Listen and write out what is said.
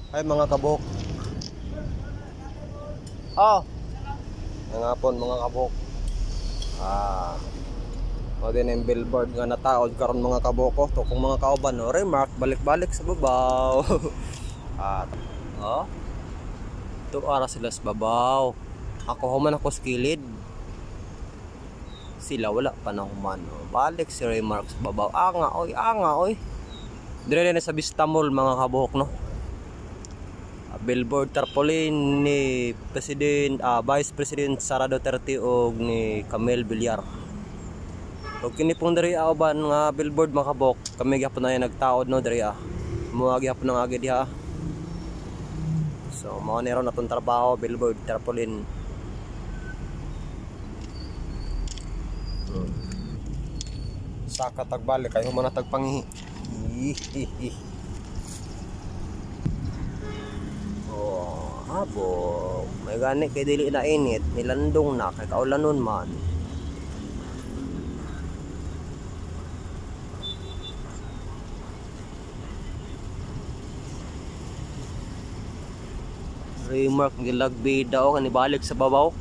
Ay mga kabok. Oh. Nga po mga kabok. O din yung billboard nga nataod karon mga kaboko. To kung mga kauban no, remark balik-balik sa babaw. Oh. 2 oras sila sa babaw. Ako human ako skilid. Sila wala pa na human. Balik si remark sa babaw. Anga oy. Dire na sa Vista Mall mga kabok no. Billboard tarpaulin ni Vice President Sara Duterte og ni Camille Villar. Og kini pong diri uban nga billboard mga kabok, kami gyapon na nagtaod no diri Muagi gyapon ng agi diha. So mao ni ron atong trabaho billboard tarpaulin. Saka tagbalik kay human na tagpangihi. Habo, may gani kay dili na init, nilandong na kay kaulanon man. Remark gilagbi daw kanibalik sa babaw.